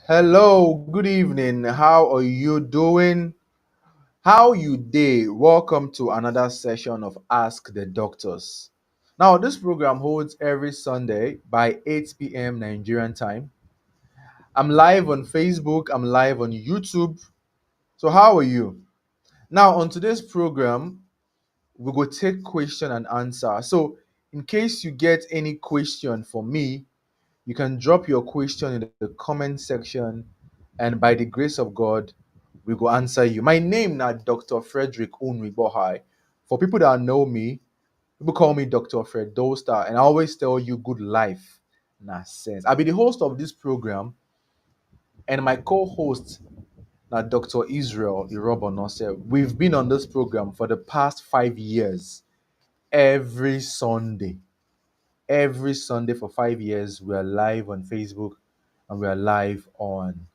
Hello, good evening. How are you doing? How you day? Welcome to another session of Ask the Doctors. Now, this program holds every Sunday by 8 p.m. Nigerian time. I'm live on Facebook, I'm live on YouTube. So, how are you? Now, on today's program, we go take question and answer. So, in case you get any question for me, you can drop your question in the comment section, and by the grace of God, we will answer you. My name now Dr. Frederick Unwibohai. For people that know me, people call me Dr. Fredostar, and I always tell you good life. Nah, sense. I'll be the host of this program, and my co-host now Dr. Israel Irobonose. We've been on this program for the past 5 years, every Sunday. Every Sunday for 5 years, we are live on Facebook and we are live on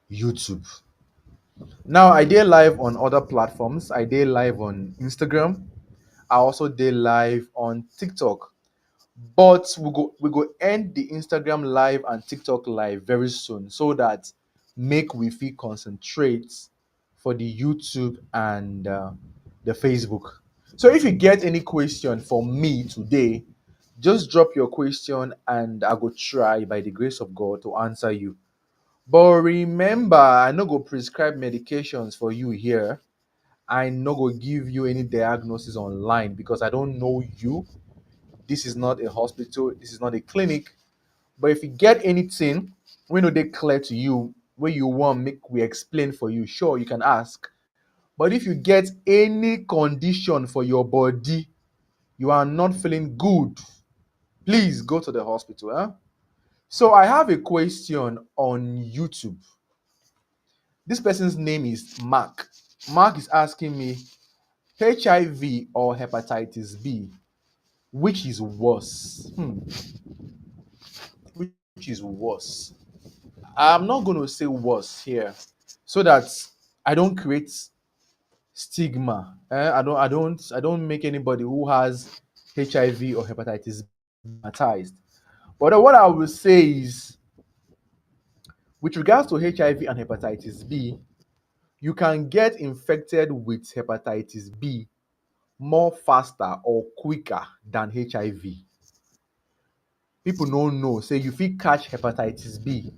YouTube. Now, I did live on other platforms. I did live on Instagram. I also did live on TikTok. But we go end the Instagram live and TikTok live very soon so that make we feel concentrate for the YouTube and the Facebook. So if you get any question for me today, just drop your question and I will try by the grace of God to answer you. But remember, I no go prescribe medications for you here. I no go give you any diagnosis online because I don't know you. This is not a hospital, this is not a clinic. But if you get anything, we know they clear to you where you want make we explain for you. Sure, you can ask. But if you get any condition for your body, you are not feeling good, please go to the hospital. So I have a question on YouTube. This person's name is Mark. Mark is asking me HIV or hepatitis B, which is worse? Which is worse? I'm not going to say worse here, so that I don't create stigma. I don't make anybody who has HIV or hepatitis B stigmatized. But what I will say is, with regards to HIV and hepatitis B, you can get infected with hepatitis B more faster or quicker than HIV. People don't know. Say you fit catch hepatitis B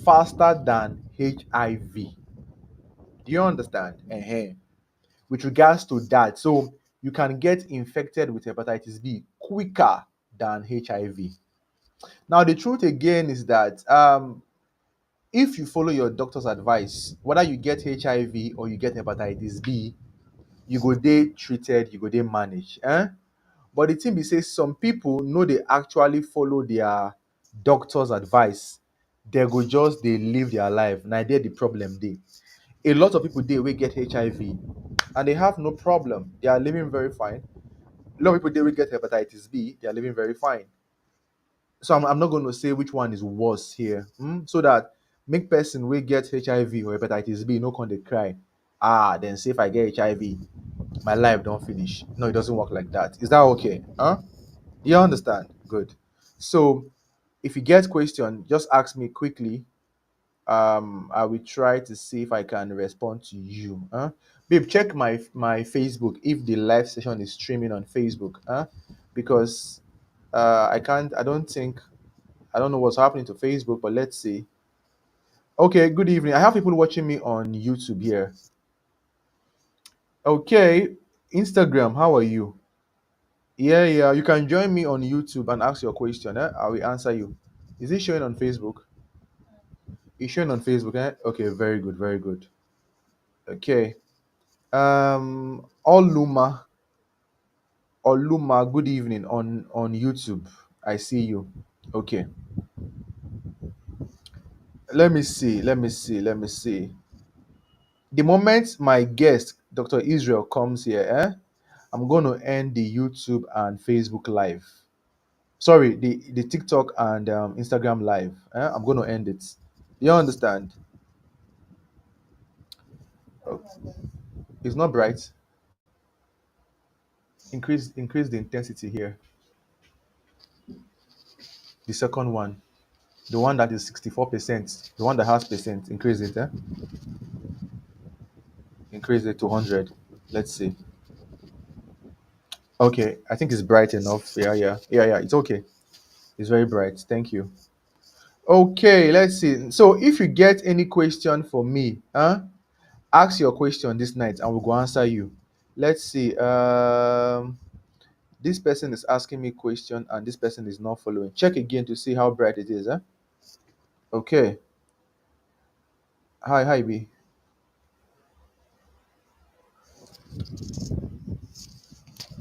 faster than HIV. Do you understand? With regards to that, so you can get infected with hepatitis B quicker than HIV. Now, the truth again is that if you follow your doctor's advice, whether you get HIV or you get hepatitis B, you go dey treated, you go dey managed. But the thing be say some people know they actually follow their doctor's advice. They go just they live their life. Now there the problem dey. A lot of people dey wey get HIV and they have no problem. They are living very fine. A lot of people dey wey get hepatitis B, they are living very fine. So I'm not going to say which one is worse here. So that make person wey get HIV or hepatitis B no come dey cry. Then say if I get HIV, my life don't finish. No, it doesn't work like that. Is that okay? You understand? Good. So if you get question, just ask me quickly. I will try to see if I can respond to you. Babe, check my Facebook if the live session is streaming on Facebook. Because I don't know what's happening to Facebook, but let's see. Okay, good evening. I have people watching me on YouTube here. Okay, Instagram, how are you? Yeah, yeah. You can join me on YouTube and ask your question. I will answer you. Is it showing on Facebook? It's showing on Facebook. Okay, very good, very good. Okay. Oluma, good evening on YouTube. I see you. Okay. Let me see. Let me see. Let me see. The moment my guest, Dr. Israel, comes here, I'm going to end the YouTube and Facebook live. Sorry, the TikTok and Instagram live. I'm going to end it. You understand? Oh, it's not bright. Increase the intensity here. The second one. The one that is 64%, the one that has percent, increase it, eh? Increase it to 100. Let's see. Okay, I think it's bright enough. Yeah, yeah, yeah, yeah. It's okay. It's very bright. Thank you. Okay, let's see. So if you get any question for me, ask your question this night and we'll go answer you. Let's see. This person is asking me question and this person is not following. Check again to see how bright it is. Okay. Hi, B.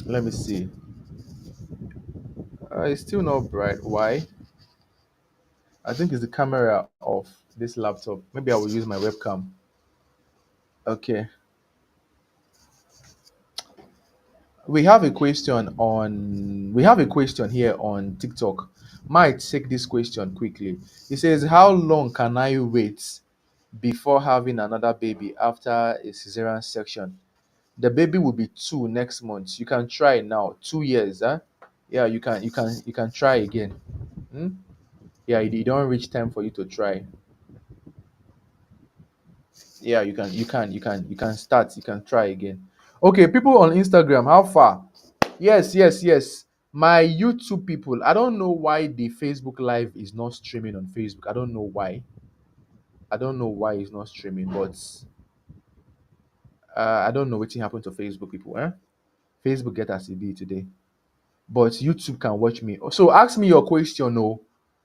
Let me see. It's still not bright. Why? I think it's the camera of this laptop. Maybe I will use my webcam. Okay. We have a question here on TikTok. Might take this question quickly. It says, how long can I wait before having another baby after a cesarean section? The baby will be 2 next month. You can try now. 2 years, huh? Yeah, you can try again. Hmm? Yeah, you don't reach time for you to try. Yeah, you can start. You can try again. Okay, people on Instagram, how far? Yes, yes, yes. My YouTube people, I don't know why the Facebook Live is not streaming on Facebook. I don't know why. I don't know why it's not streaming, but I don't know what happened to Facebook people. Facebook get as it be today, but YouTube can watch me. So ask me your question, oh,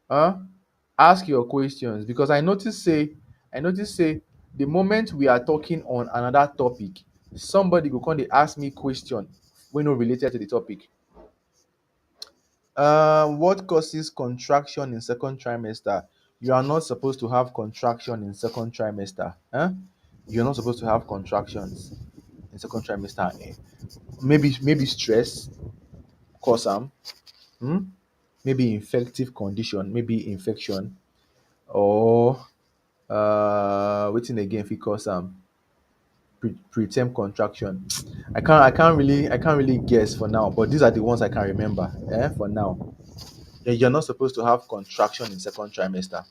huh? Ask your questions because I notice say the moment we are talking on another topic, somebody go come dey ask me question when not related to the topic. What causes contraction in second trimester? You are not supposed to have contraction in second trimester. You're not supposed to have contractions in second trimester. Maybe stress cause them. Hmm? Maybe infective condition, maybe infection, or waiting again if it cause preterm contraction. I can't really guess for now, but these are the ones I can remember. For now. You're not supposed to have contraction in second trimester.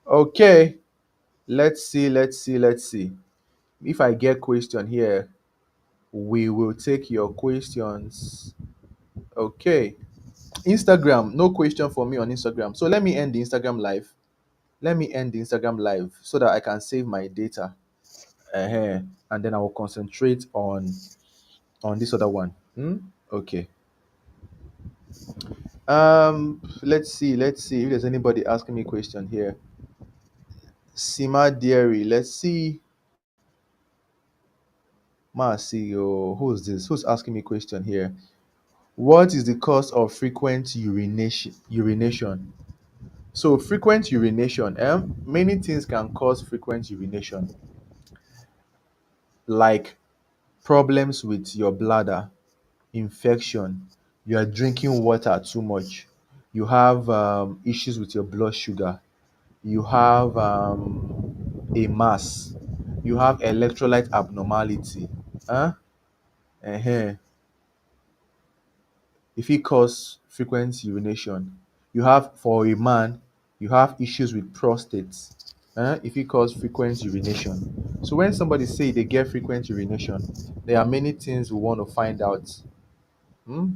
Okay, let's see. If I get question here, we will take your questions. Okay. Instagram, no question for me on Instagram. So let me end the Instagram live. Let me end the Instagram live so that I can save my data. And then I will concentrate on this other one. Okay. Let's see if there's anybody asking me question here. Sima Dairy, let's see. Who's this? Who's asking me question here? What is the cause of frequent urination? So frequent urination, many things can cause frequent urination, like problems with your bladder, infection, you are drinking water too much, you have issues with your blood sugar, you have a mass, you have electrolyte abnormality. Huh? uh If it cause frequent urination, you have for a man, you have issues with prostate. If it cause frequent urination. So when somebody say they get frequent urination, there are many things we want to find out. Hmm?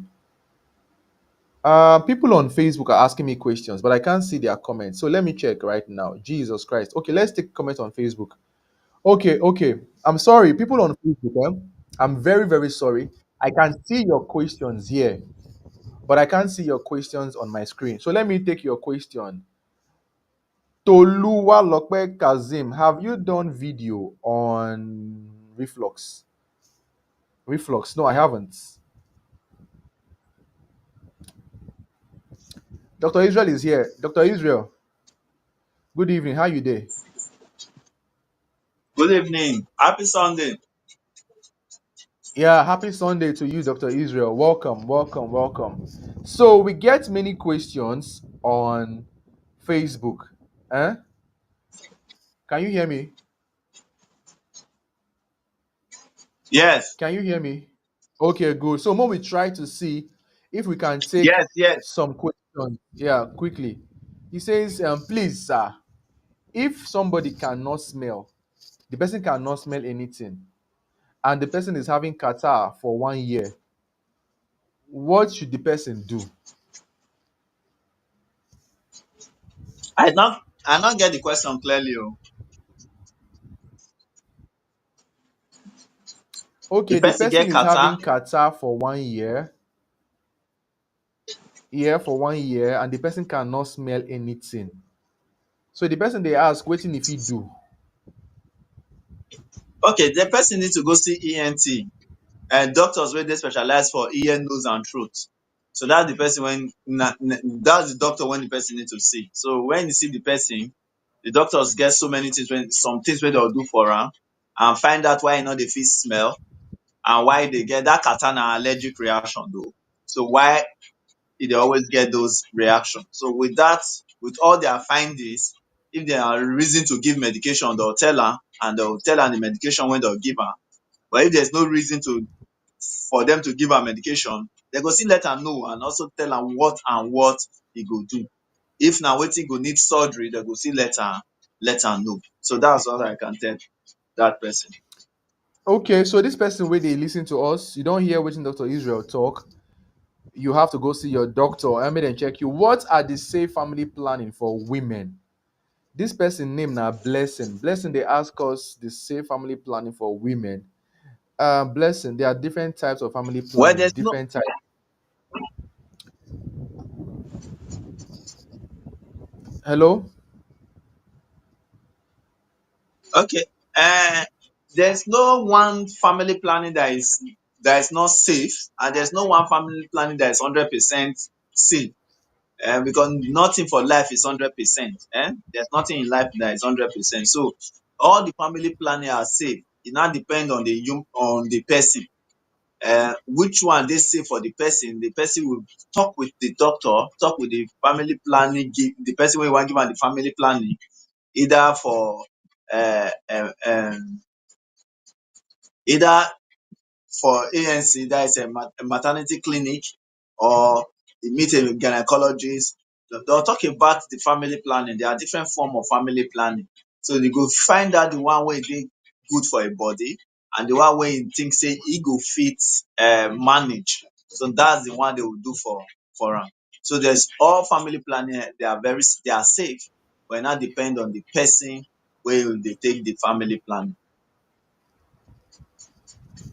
People on Facebook are asking me questions, but I can't see their comments. So let me check right now. Jesus Christ. Okay, let's take comments on Facebook. Okay, okay. I'm sorry, people on Facebook. I'm very, very sorry. I can see your questions here, but I can't see your questions on my screen. So let me take your question. Toluwalope Kazim, have you done video on reflux? Reflux? No, I haven't. Dr. Israel is here. Dr. Israel, good evening. How you day? Good evening. Happy Sunday. Yeah, happy Sunday to you, Dr. Israel. Welcome, welcome, welcome. So we get many questions on Facebook. Eh? Can you hear me? Yes, Can you hear me? Okay, good. So, when we try to see if we can take yes, yes. some questions, yeah, quickly. He says, please, sir, if somebody cannot smell, the person cannot smell anything, and the person is having catarrh for 1 year, what should the person do? I not get the question clearly. Oh. The Okay, the person person get is catarrh. having catarrh for 1 year, for 1 year, and the person cannot smell anything. So the person they ask, waiting if he do. Okay, the person need to go see ENT and doctors wey dey specialize for ear, nose and throat. So that's the person that's the doctor when the person need to see. So when you see the person, the doctors get so many things when some things wey dem do for am and find out why e no dey fit smell and why e dey get that catarrh na allergic reaction though. So why e dey always get those reactions. So with that, with all their findings, if there are reason to give medication, they'll tell am and they'll tell am the medication wey they'll give am. But if there's no reason to for them to give am medication, dem go still let am know and also tell am what e go do. If na wetin go need surgery, dem go still let am know. So that's what I can tell that person. Okay, so this person where they listen to us, you don't hear waiting Dr. Israel talk. You have to go see your doctor and make them check you. What are the safe family planning for women? This person name now Blessing. Blessing, they ask us the safe family planning for women. Blessing, there are different types of family Well, planning, there's no different types. Hello? okay. um there's no one family planning that is not safe, and there's no one family planning that is 100% safe. Because nothing for life is 100%. There's nothing in life that is 100%. So all the family planning are safe. It now depend on the person. Which one dey safe for the person will talk with the doctor, talk with the family planning, give the person wey wan give am the family planning, either for either for ANC, that is a maternity clinic, or you meet a gynecologist. They'll talk about the family planning. There are different form of family planning. So you go find out the one wey dey good for a body and the one wey you think say e go fit manage. So that's the one they will do for am. So there's all family planning, they are safe, but e now depend on the person wey dey take the family planning.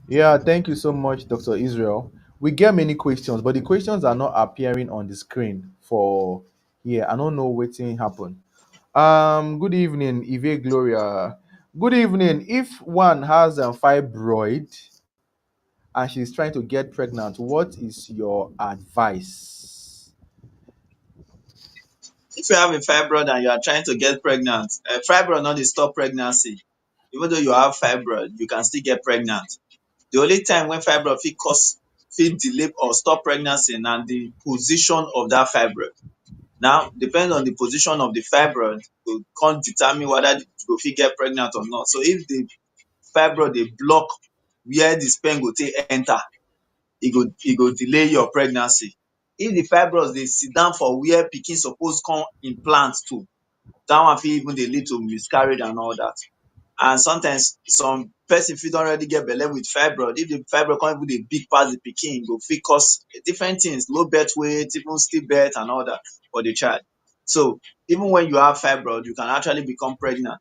Yeah, thank you so much, Dr. Israel. We get many questions, but the questions are not appearing on the screen for here. I don't know what thing happened. Good evening, Eve Gloria. Good evening. If one has a fibroid and she's trying to get pregnant, what is your advice? If you have a fibroid and you are trying to get pregnant, fibroid no dey stop pregnancy. Even though you have fibroid, you can still get pregnant. The only time when fibroid fit delay or stop pregnancy na the position of that fibroid. Now, depending on the position of the fibroid go come determine whether you go fit get pregnant or not. So if the fibroid dey block where the sperm go take enter, e go delay your pregnancy. If the fibroid dey sit down for where pikin suppose come implant to, that one fit even dey lead to miscarriage and all that. And sometimes some person fit don already get belle with fibroid. If the fibroid come even dey big pass the pikin, e go fit cause different things, low birth weight, even stillbirth and all that for the child. So even when you have fibroid, you can actually become pregnant.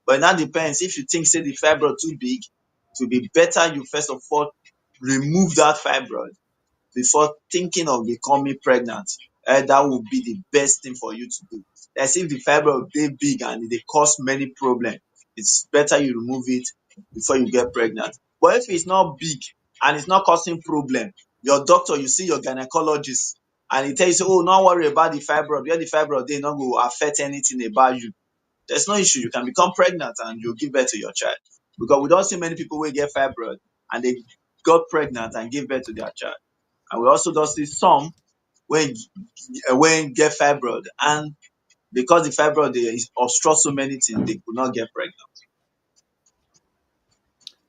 But e now depends, if you think say the fibroid too big, it will be better you first of all remove that fibroid before thinking of becoming pregnant. Dat would be the best thing for you to do. As if the fibroid dey big and e dey cause many problem, it's better you remove it before you get pregnant. But if it's not big and it's not causing problem, your doctor, you see your gynecologist and e tell you say, oh, no worry about the fibroid, where the fibroid dey no go affect anything about you. There's no issue, you can become pregnant and you give birth to your child. Because we don see many people wey get fibroid and they got pregnant and give birth to their child. And we also don see some wey get fibroid, and because the fibroid dey obstruct so many things, they could not get pregnant.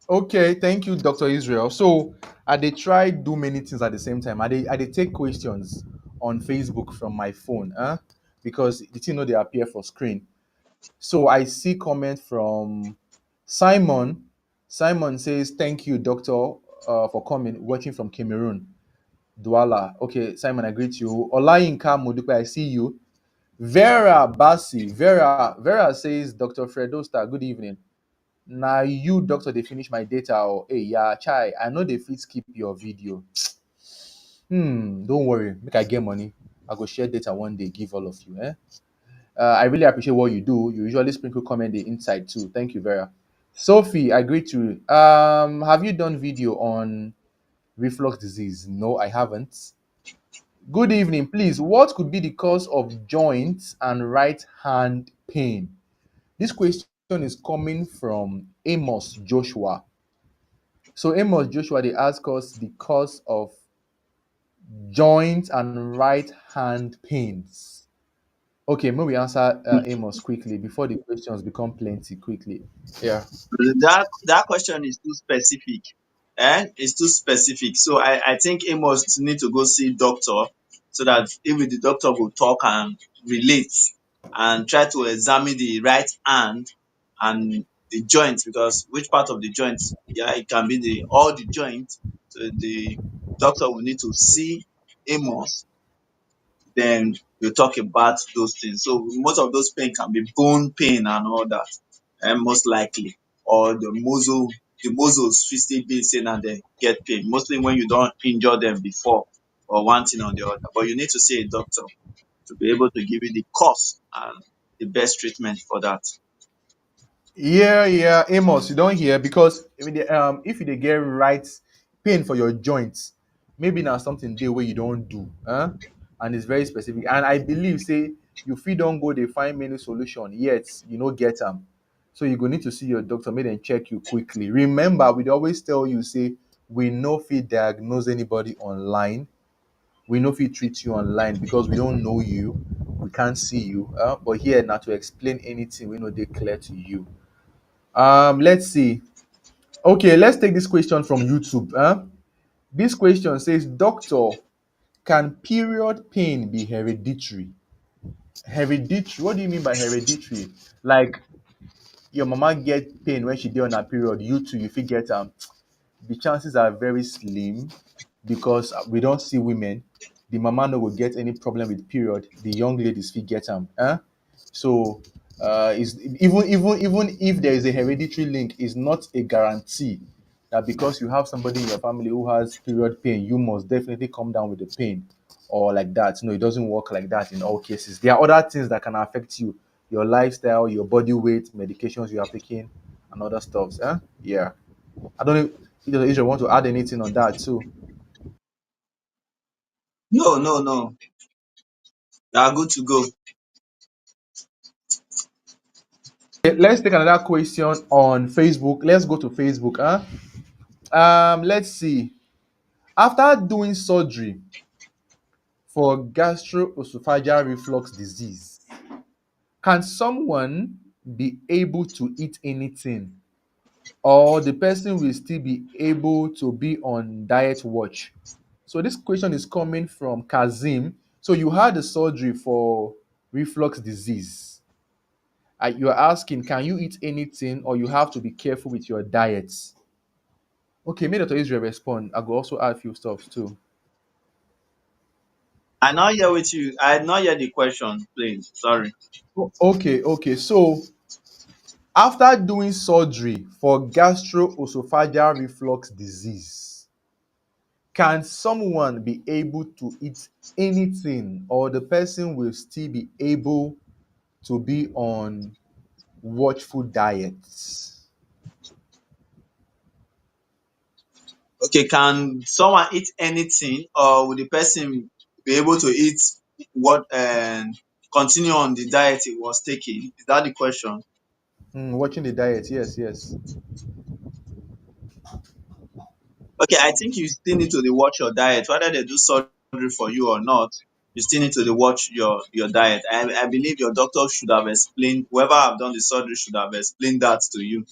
Okay, thank you, Dr. Israel. So I dey try do many things at the same time. I dey take questions on Facebook from my phone, because the thing know they appear for screen. So I see comment from Simon. Simon says, "Thank you, doctor, for coming. Watching from Cameroon, Douala." Okay, Simon, I greet you. Olayinka Modupe, I see you. Vera Basi, Vera says, "Dr. Fredostar, good evening. Now you, doctor, they finish my data. Or hey, yeah, chai. I know they fit skip your video. Don't worry. Make I get money. I go share data one day. Give all of you. Eh? I really appreciate what you do. You usually sprinkle comment the inside too. Thank you, Vera. Sophie, I agree to. Have you done video on reflux disease? No, I haven't. Good evening, please. What could be the cause of joint and right hand pain? This question is coming from Amos Joshua. So Amos Joshua, they ask us the cause of joint and right hand pains. Okay, maybe we answer Amos quickly before the questions become plenty quickly. Yeah. That question is too specific. It's too specific. So I think Amos need to go see doctor so that even the doctor will talk and relate and try to examine the right hand and the joint, because which part of the joint, yeah, it can be the all the joints. So the doctor will need to see Amos, then you talk about those things. So most of those pain can be bone pain and all that, and most likely, or the muscles fit still be saying and they get pain. Mostly when you don't injure them before, or one thing or the other. But you need to see a doctor to be able to give you the cause and the best treatment for that. Yeah, Amos, you don't hear because I mean, if you dey get right pain for your joints, maybe now something there where you don't do, huh? And it's very specific. And I believe, say, you fit don't go, they find many solution yet, you know, get them. So you go need to see your doctor, make them check you quickly. Remember, we always tell you, say, we no fit diagnose anybody online. We no fit treat you online because we don't know you, we can't see you. But here now to explain anything, we know they clear to you. Let's see. Okay, let's take this question from YouTube. This question says, Doctor, can period pain be hereditary? Hereditary? What do you mean by hereditary? Like your mama get pain when she did on her period, you too, you fit get the chances are very slim because we don't see women. The mama no will get any problem with period. The young ladies fit get them. So is even if there is a hereditary link, is not a guarantee that because you have somebody in your family who has period pain, you must definitely come down with the pain or like that. No, it doesn't work like that in all cases. There are other things that can affect you, your lifestyle, your body weight, medications you are taking, and other stuffs. Yeah. I don't know if Israel want to add anything on that too. No, no, no. You are good to go. Okay, let's take another question on Facebook. Let's go to Facebook. Let's see. After doing surgery for gastroesophageal reflux disease, can someone be able to eat anything, or the person will still be able to be on diet watch? So this question is coming from Kazim. So you had the surgery for reflux disease. You are asking, can you eat anything, or you have to be careful with your diets? Okay, may Dr. Israel respond. I will also add a few stuff too. I not hear with you. I not hear the question, please. Sorry. Okay. So after doing surgery for gastroesophageal reflux disease, can someone be able to eat anything, or the person will still be able to be on watchful diets? Okay, can someone eat anything, or will the person be able to eat what and continue on the diet he was taking? Is that the question? Watching the diet, yes. Okay, I think you still need to dey watch your diet, whether they do surgery for you or not. You still need to dey watch your diet. I believe your doctor should have explained, whoever have done the surgery should have explained that to you.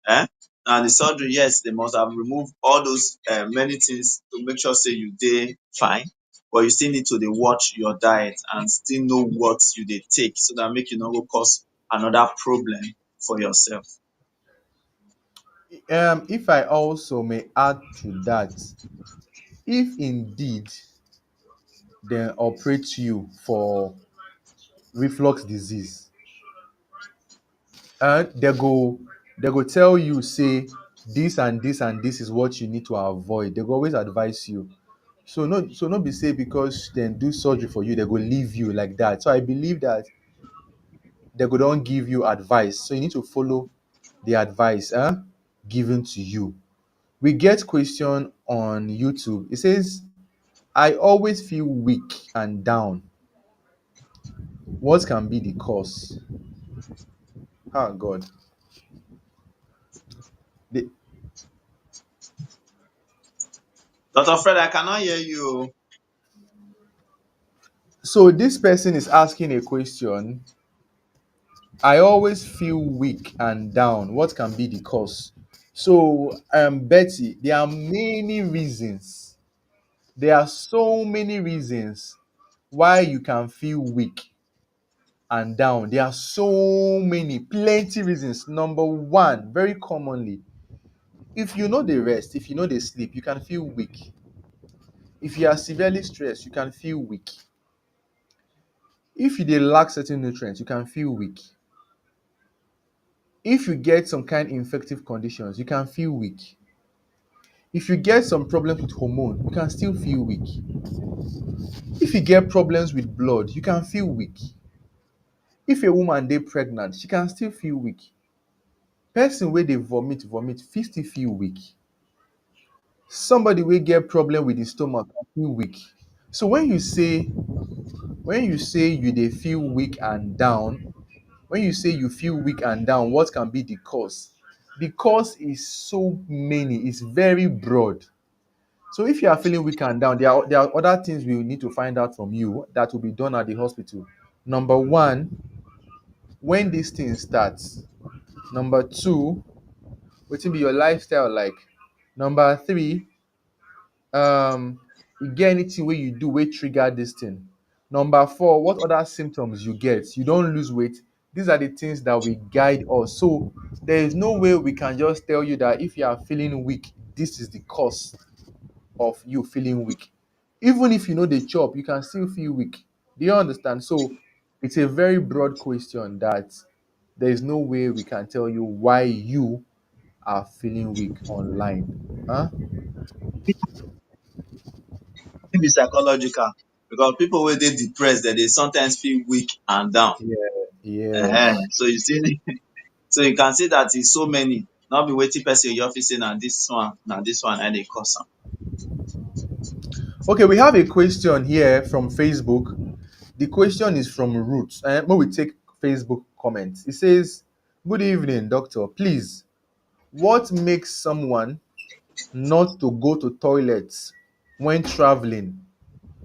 Eh? And the surgery, yes, they must have removed all those many things to make sure say you dey fine. but you still need to dey watch your diet and still know what you dey take so dat make you no go cause another problem for yourself. If I also may add to that, if indeed they operate you for reflux disease, they go tell you say this and this and this is what you need to avoid. They go always advise you. So no be say because dem do surgery for you, they go leave you like that. So I believe that they go don give you advice. So you need to follow the advice given to you. We get question on YouTube. It says, I always feel weak and down. What can be the cause? Oh God. The, Dr. Fred, I cannot hear you. so this person is asking a question. I always feel weak and down. What can be the cause? So, Betty, there are many reasons. There are so many reasons why you can feel weak and down. There are so many, plenty reasons. Number one, very commonly, if you know the rest, if you know the sleep, you can feel weak. If you are severely stressed, you can feel weak. If you dey lack certain nutrients, you can feel weak. If you get some kind infective conditions, you can feel weak. If you get some problems with hormone, you can still feel weak. If you get problems with blood, you can feel weak. If a woman dey pregnant, she can still feel weak. Person wey dey vomit fit still feel weak. Somebody wey get problem with the stomach can feel weak. So when you say you dey feel weak and down, when you say you feel weak and down, what can be the cause? The cause is so many, it's very broad. So if you are feeling weak and down, there are other things we will need to find out from you that will be done at the hospital. Number one, when this thing starts. Number two, wetin be your lifestyle like? Number three, e get anything wey you do wey trigger this thing? Number four, what other symptoms you get? You don lose weight? These are the things that will guide us. So there is no way we can just tell you that if you are feeling weak, this is the cause of you feeling weak. Even if you know the chop, you can still feel weak. Do you understand? So it's a very broad question that there is no way we can tell you why you are feeling weak online. Huh? It be psychological because people wey dey depressed dem dey sometimes feel weak and down. Yeah. Yes. So you see, so you can see that e so many, not be wetin person you fit say na this one na dey cause am. Okay, we have a question here from Facebook. The question is from Roots. And when we take Facebook comments, it says, good evening, doctor. Please, what makes someone not to go to toilets when traveling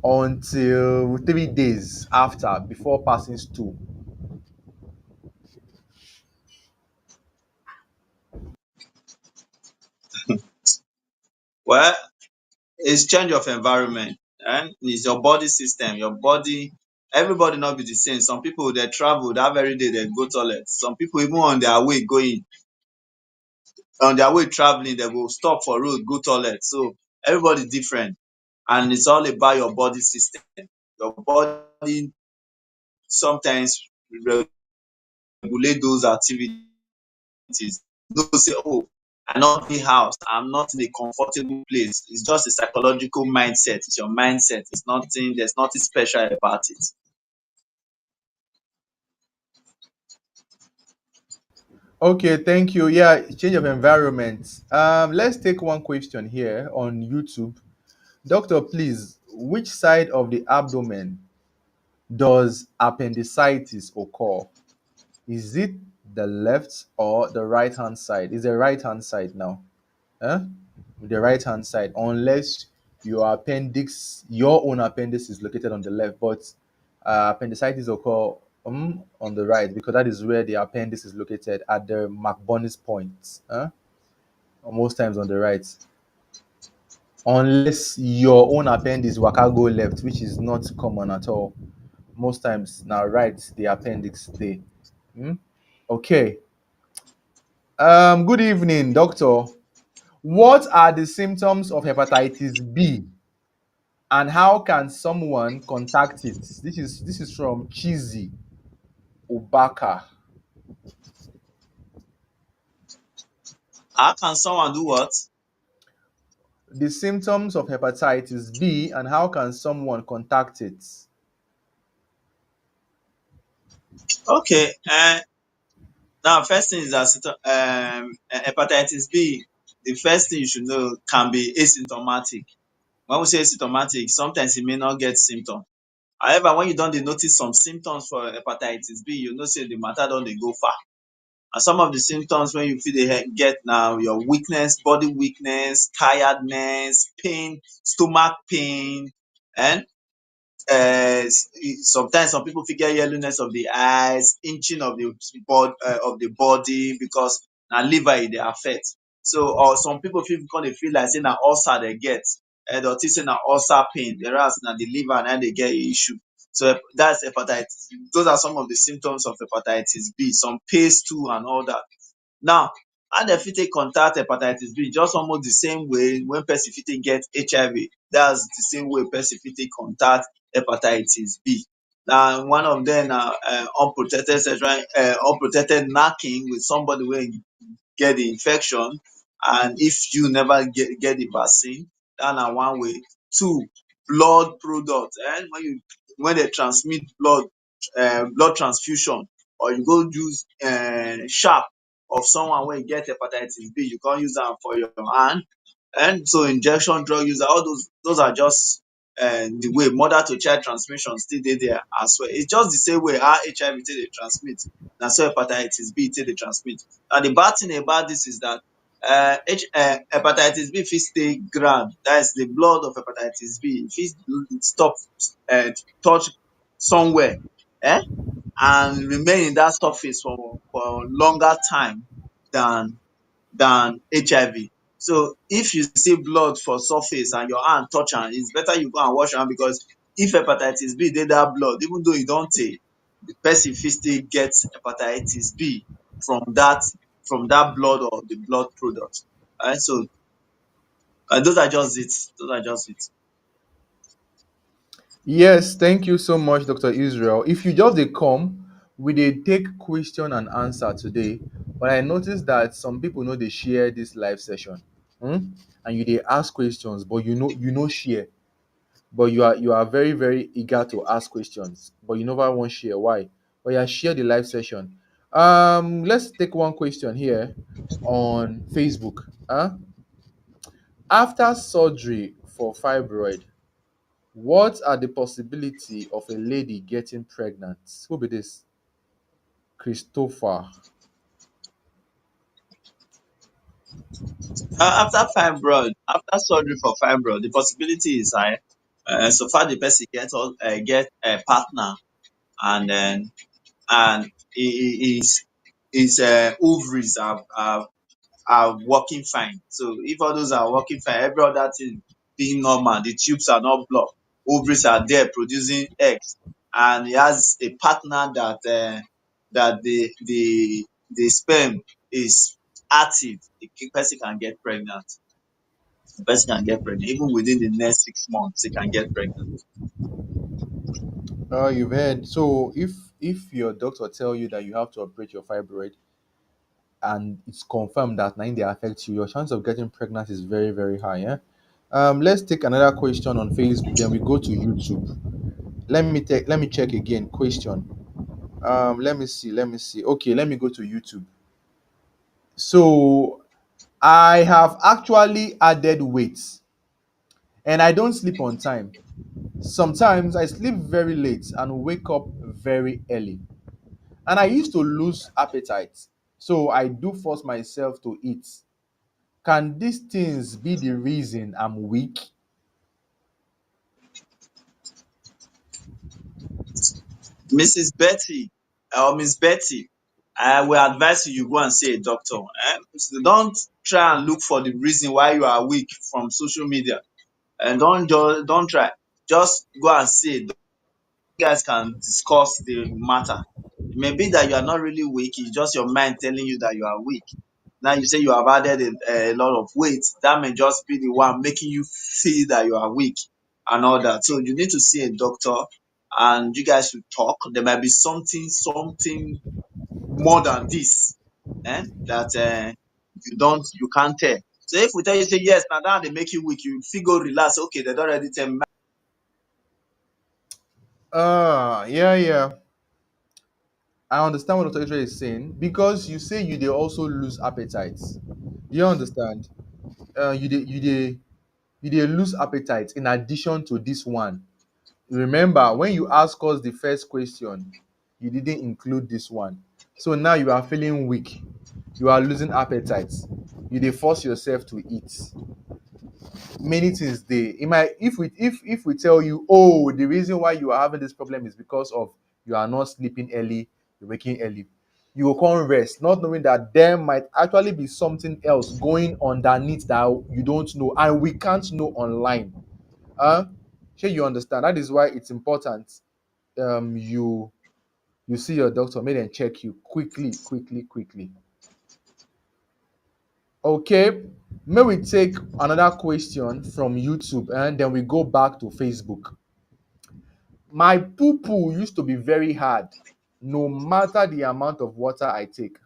until 3 days after before passing stool? Well, it's change of environment and it's your body system, your body. Everybody not be the same. Some people dey travel that very day dem go toilet. Some people even on their way traveling dem go stop for road go toilet. So everybody different and it's all about your body system. Your body sometimes regulate those activities. No say, oh, I'm not in the house, I'm not in a comfortable place. It's just a psychological mindset. It's your mindset. There's nothing special about it. Okay, thank you. Yeah, change of environment. Let's take one question here on YouTube. Doctor, please, which side of the abdomen does appendicitis occur? Is it the left or the right hand side? Is the right hand side now? Huh? The right hand side, unless your own appendix is located on the left, but appendicitis occur on the right because that is where the appendix is located at the McBurney's point. Most times on the right. unless your own appendix waka go left, which is not common at all. Most times now right the appendix dey. Hmm? Okay. Good evening, doctor. What are the symptoms of hepatitis B and how can someone contact it? This is from Chizzy Obaka. How can someone do what? The symptoms of hepatitis B and how can someone contact it? Okay. Now, first thing is that hepatitis B, the first thing you should know can be asymptomatic. When we say asymptomatic, sometimes you may not get symptom. However, when you don dey notice some symptoms for hepatitis B, you know say the matter don dey go far. And some of the symptoms wey you fit dey get na your weakness, body weakness, tiredness, pain, stomach pain, um sometimes some people fit get yellowness of the eyes, inching of the body because na liver e dey affect. So or some people fit come dey feel like say na ulcer dem get, dem go think say na ulcer pain whereas na the liver na im dey get issue. So that's hepatitis. Those are some of the symptoms of hepatitis B, some pace too and all that. Now, how dem fit take contact hepatitis B? Just almost the same way wey person fit take get HIV. That's the same way person fit take contact hepatitis B. Na one of dem na unprotected knacking with somebody wey get the infection and if you never get the vaccine, dat na one way. Two, blood product. When dey transmit blood transfusion or you go use sharp of someone wey get hepatitis B, you come use am for your hand. So injection drug user, all those are just the way mother to child transmission still dey there as well. It's just the same way how HIV take dey transmit, na so hepatitis B take dey transmit. And the bad thing about this is that hepatitis B fit stay ground, that is the blood of hepatitis B fit stop um touch somewhere and remain in that surface for longer time than HIV. So if you see blood for surface and your hand touch am, it's better you go and wash your hand because if hepatitis B dey that blood, even though e don tey, the person fit still get hepatitis B from that blood or the blood product. So those are just it. Those are just it. Yes, thank you so much, Dr. Israel. If you just dey come, we dey take question and answer today, but I noticed that some people no dey share this live session. And you dey ask questions, but you no share. But you are very, very eager to ask questions, but you never wan share. Why? But yeah, share the live session. Let's take one question here on Facebook. After surgery for fibroid, what are the possibility of a lady getting pregnant? Who be this? Christopher. After surgery for fibroid, the possibility is high. So far the person get a partner and then and his ovaries are working fine. So if all those are working fine, every other thing being normal, the tubes are not blocked, ovaries are there producing eggs, and he has a partner that the sperm is active, the person can get pregnant. The person can get pregnant even within the next 6 months. They can get pregnant. You've heard. So if your doctor tell you that you have to operate your fibroid and it's confirmed that now they affect you, your chance of getting pregnant is very, very high. Yeah. Let's take another question on Facebook. Then we go to YouTube. Let me check again. Question. Let me see. Let me see. Okay, let me go to YouTube. So I have actually added weight and I don't sleep on time. Sometimes I sleep very late and wake up very early. And I used to lose appetite. So I do force myself to eat. Can these things be the reason I'm weak? Mrs. Betty or Miss Betty, I will advise you go and see a doctor. So don't try and look for the reason why you are weak from social media. and don't try. Just go and see a doctor. You guys can discuss the matter. It may be that you are not really weak, it's just your mind telling you that you are weak. Now you say you have added a lot of weight, that may just be the one making you feel that you are weak and all that. So you need to see a doctor and you guys should talk. There might be something more than this, that you can't tell. So if we tell you say yes, now that they make you weak, you feel go relax. Okay, they don't already tell me. Yeah, yeah. I understand what Dr. Israel is saying because you say you they also lose appetites. Do you understand? You they lose appetite in addition to this one. Remember, when you ask us the first question, you didn't include this one. So now you are feeling weak. You are losing appetite. You they force yourself to eat. Many things dey it might if we tell you, oh, the reason why you are having this problem is because of you are not sleeping early, you're waking early, you will come rest not knowing that there might actually be something else going underneath that you don't know and we can't know online. Shey you understand? That is why it's important you see your doctor, make dem check you quickly. Okay, may we take another question from YouTube and then we go back to Facebook. My poo poo used to be very hard, no matter the amount of water I take.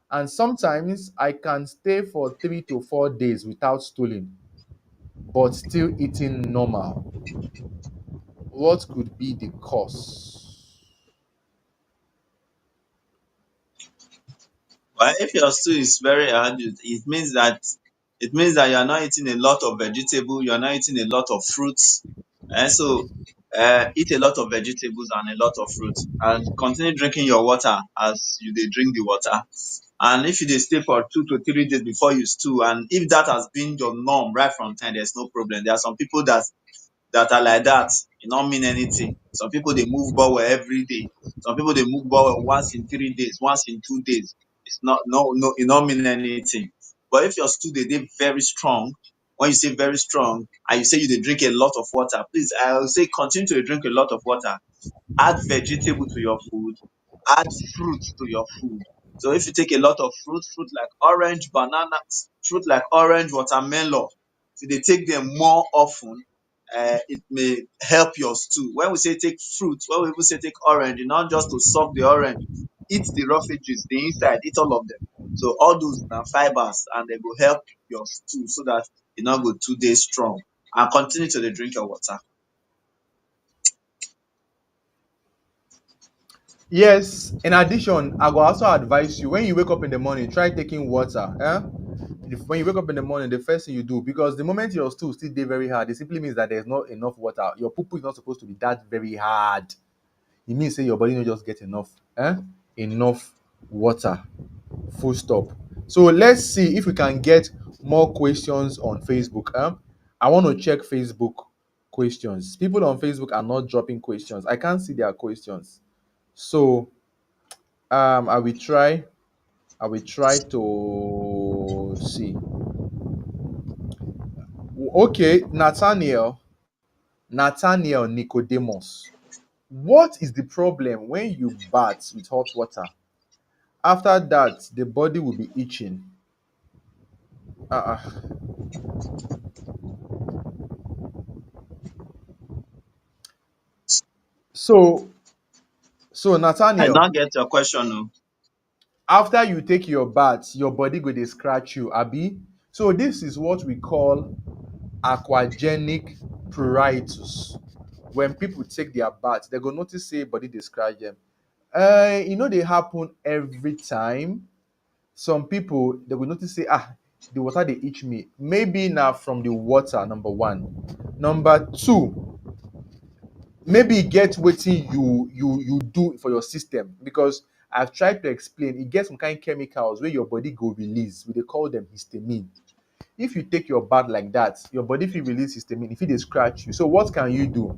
And sometimes I can stay for 3 to 4 days without stooling, but still eating normal. What could be the cause? Well, if your stool is very hard, it means that you are not eating a lot of vegetable, you are not eating a lot of fruits. And so eat a lot of vegetables and a lot of fruits. And continue drinking your water as you dey drink the water. And if you dey stay for 2 to 3 days before you stool, and if that has been your norm right from time, there's no problem. There are some people that are like that. E no mean anything. Some people dey move bowel every day. Some people dey move bowel once in 3 days, once in 2 days. It's not no e no mean anything. But if your stool dey very strong, when you say very strong and you say you dey drink a lot of water, please I will say continue to drink a lot of water. Add vegetable to your food, add fruit to your food. So if you take a lot of fruit like orange, banana, fruit like orange, watermelon, if you dey take them more often, it may help your stool. When we say take fruit, when we even say take orange, e not just to suck the orange, eat the roughages, the inside, eat all of them. So all those na fibers and they go help your stool so that e no go too dey strong. And continue to dey drink your water. Yes, in addition, I will also advise you when you wake up in the morning, try taking water. When you wake up in the morning, the first thing you do, because the moment your stool still dey very hard, it simply means that there's not enough water. Your poo is not supposed to be that very hard. It means say your body no just get enough water. Full stop. So let's see if we can get more questions on Facebook. I want to check Facebook questions. People on Facebook are not dropping questions. I can't see their questions. So I will try. I will try to see. Okay, Nathaniel Nicodemus. What is the problem when you bath with hot water? After that, the body will be itching. Uh-uh. So, so I Nathaniel, don't get your question o. after you take your bath, your body go dey scratch you, abi? So this is what we call aquagenic pruritus. When people take their bath, they go notice say body dey scratch them. E no dey happen every time. Some people they will notice say the water dey itch me. Maybe na from the water, number one. Number two, maybe e get wetin you do for your system, because I've tried to explain e get some kind chemicals wey your body go release, we dey call them histamine. If you take your bath like that, your body fit release histamine, e fit dey scratch you. So what can you do?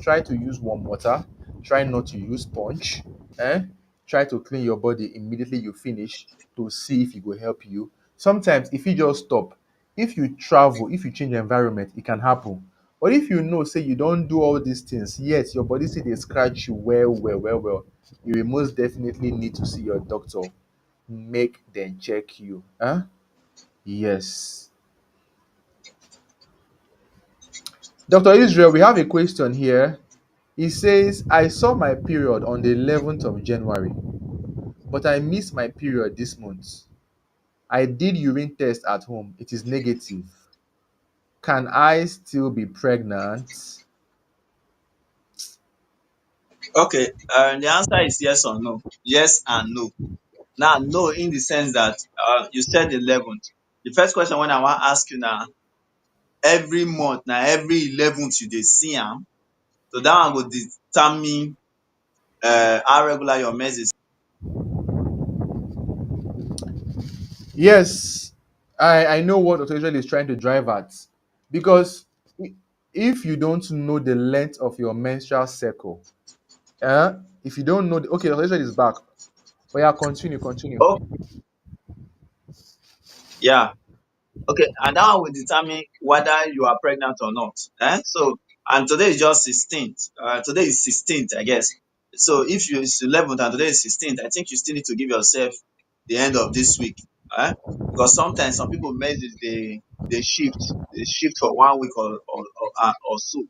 Try to use warm water, try not to use sponge, eh? Try to clean your body immediately you finish to see if e go help you. Sometimes e fit just stop. If you travel, if you change environment, e can happen. But if you know, say you don't do all these things, yet your body say they scratch you well, you will most definitely need to see your doctor. Make them check you. Huh? Yes. Dr. Israel, we have a question here. He says, I saw my period on the 11th of January, but I missed my period this month. I did urine test at home. It is negative. Can I still be pregnant? Okay, the answer is yes or no. Yes and no. Now, no, in the sense that you said 11th. The first question when I want to ask you now, every month, now every 11th you dey see am, so that one go determine how regular your menses. Yes, I know what Dr. Israel is trying to drive at. Because if you don't know the length of your menstrual cycle, eh? If you don't know, okay, Dr. Israel is back. But yeah, continue. Oh, yeah. Okay, and that one will determine whether you are pregnant or not. So, and today is just 16th. Today is 16th, I guess. So, if you it's 11th and today is 16th, I think you still need to give yourself the end of this week. Eh? Because sometimes some people menses they shift for 1 week or so.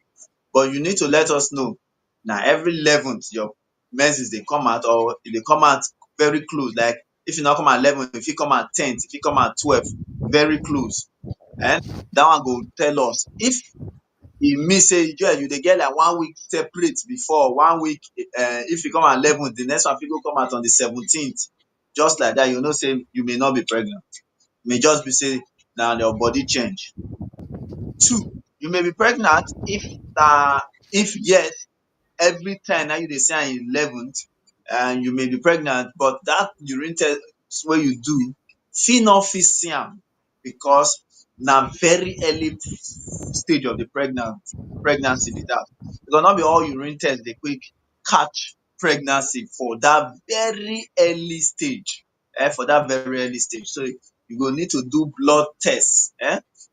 But you need to let us know. Now, every 11th, your menses they come out, or if they come out very close. Like if you not come at 11th, if you come at 10th, if you come at 12th, very close. And that one go tell us if e mean say yeah, you dey get like 1 week separate before 1 week. If you come at 11th, the next one fit go come out on the 17th. Just like that, you know say you may not be pregnant. E may just be say na your body change. Two, you may be pregnant if yes, every time na you dey see am 11th, and you may be pregnant, but that urine test wey you do fit see am because na very early stage of the pregnancy be that. Because no be all urine test dey quick catch pregnancy for that very early stage. For that very early stage. So you go need to do blood test.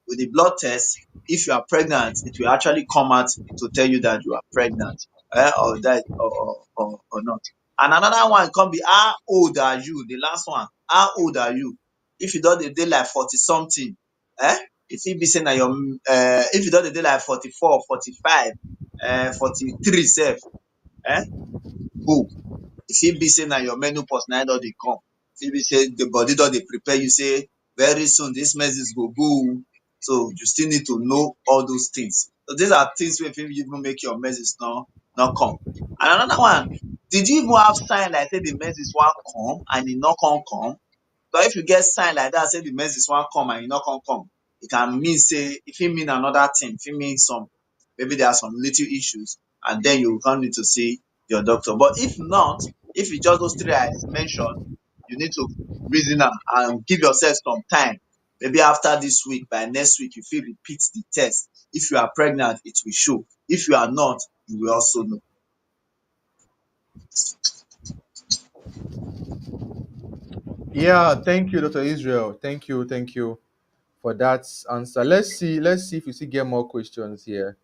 With the blood test, if you are pregnant, it will actually come out to tell you that you are pregnant, or that or not. And another one come be how old are you? The last one, how old are you? If you don dey like 40 something, e fit be say na your if you don dey like 44, 45, 43 sef, go. E fit be say na your menopause na don dey come. E fit be say the body don dey prepare you say very soon this menses go go oo. So you still need to know all those things. So these are things wey fit even make your menses no come. And another one, did you even have sign like say the menses wan come and e no come? But if you get sign like that say the menses wan come and e no come, e can mean say e fit mean another thing. E fit mean maybe there are some little issues, and then you go come need to see your doctor. But if not, if e just those three I mention, you need to reason am and give yourself some time. Maybe after this week, by next week, you fit repeat the test. If you are pregnant, it will show. If you are not, you will also know. Yeah, thank you, Dr. Israel. Thank you for that answer. Let's see if we still get more questions here.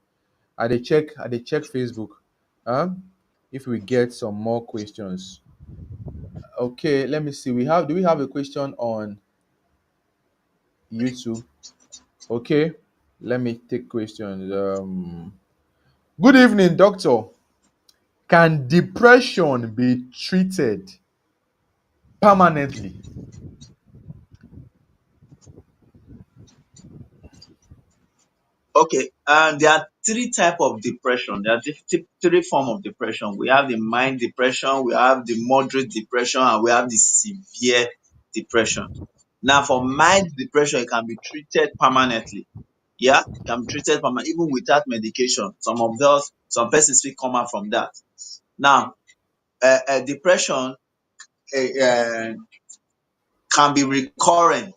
I dey check Facebook. If we get some more questions. Okay, let me see. Do we have a question on YouTube? Okay, let me take questions. Good evening, doctor. Can depression be treated permanently? Okay, there are three type of depression. There are three form of depression. We have the mild depression, we have the moderate depression, and we have the severe depression. Now, for mild depression, it can be treated permanently. Yeah, it can be treated permanently, even without medication. Some persons will come out from that. Now, depression uh, can be recurrent,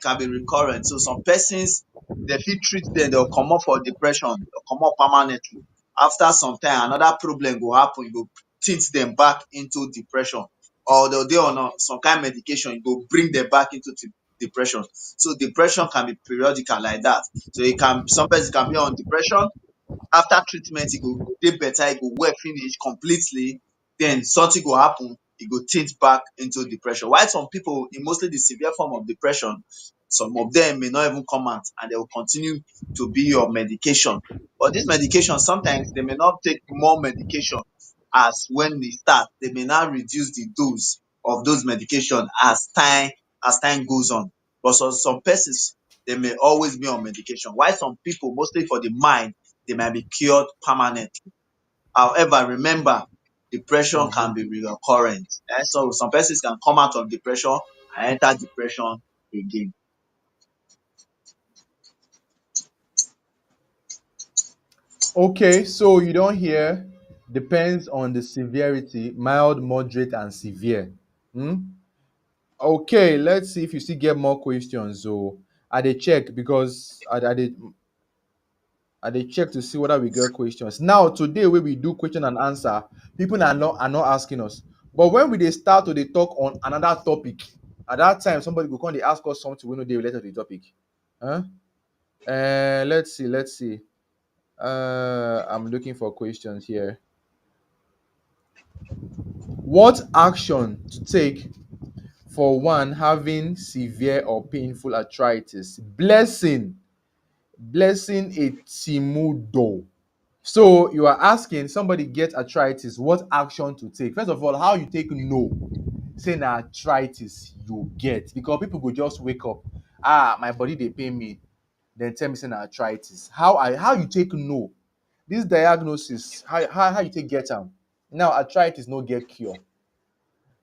can be recurrent. So some persons they fit treat them, they'll come up for depression, they'll come up permanently. After some time, another problem will happen, you go tint them back into depression. Or they'll dey on some kind of medication, you go bring them back into depression. So depression can be periodical like that. So some persons can be on depression, after treatment e go dey better, e go well finish completely, then something go happen, e go tilt back into depression. While some pipu, in mostly the severe form of depression, some of dem may not even come out and they will continue to be on medication. But dis medication, sometimes they may not take more medication as when they start, they may now reduce the dose of those medication as time goes on. But some persons, they may always be on medication, while some pipu, mostly for the mind, they might be cured permanently. However, remember, depression can be recurrent. So some persons can come out of depression and enter depression again. Okay, so you don't hear depends on the severity, mild, moderate, and severe. Hmm? Okay, let's see if you still get more questions. So I dey check because I dey check to see whether we get questions. Now today wey we do question and answer, people are not asking us. But when we dey start to dey talk on another topic, at that time somebody go come dey ask us something wey no dey related to the topic. Huh? Let's see. I'm looking for questions here. What action to take for one having severe or painful arthritis? Blessing a Timudo. So you are asking somebody get arthritis, what action to take? First of all, how you take know say na arthritis you get? Because people go just wake up, my body dey pain me, then tell me say na arthritis. How you take know? This diagnosis, how you take get am? Now arthritis no get cure.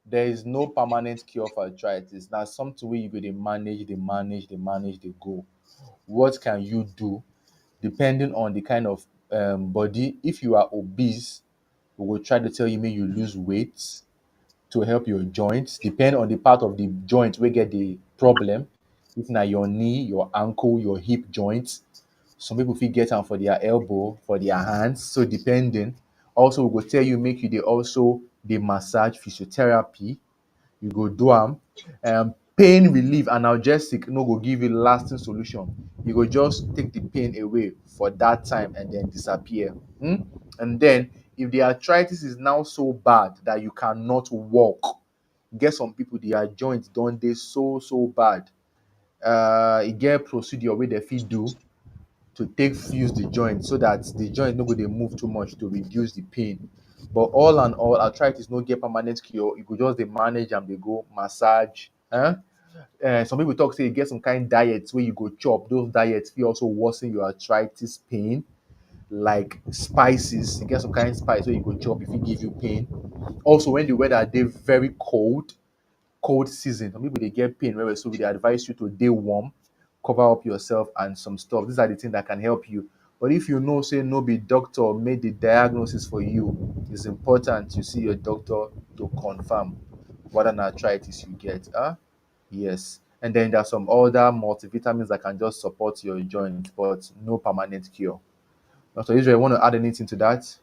There is no permanent cure for arthritis. Na something wey you go dey manage, dey go. What can you do depending on the kind of body? If you are obese, we will try to tell you make you lose weight to help your joints. Depend on the part of the joint wey get the problem. If na your knee, your ankle, your hip joints, some people fit get am for their elbow, for their hands. So depending. Also, we go tell you make you dey also dey massage, physiotherapy. You go do am. Pain relief, analgesic no go give you lasting solution. You go just take the pain away for that time and then disappear. And then if the arthritis is now so bad that you cannot walk, get some people their joints don dey so bad. E get procedure wey dem fit do to take fuse the joint so that the joint no go dey move too much to reduce the pain. But all and all, arthritis no get permanent cure. You go just dey manage am, dey go massage. Some people talk say e get some kind diet wey you go chop. Those diets fit also worsen your arthritis pain, like spices. E get some kind spice wey you go chop, e fit give you pain. Also, when the weather dey very cold season, some people dey get pain well well, so we dey advise you to dey warm, cover up yourself and some stuff. These are the things that can help you. But if you know say no be doctor made the diagnosis for you, it's important you see your doctor to confirm whether na arthritis you get. Yes. And then there are some other multivitamins that can just support your joint, but no permanent cure. Dr. Israel, want to add anything to that?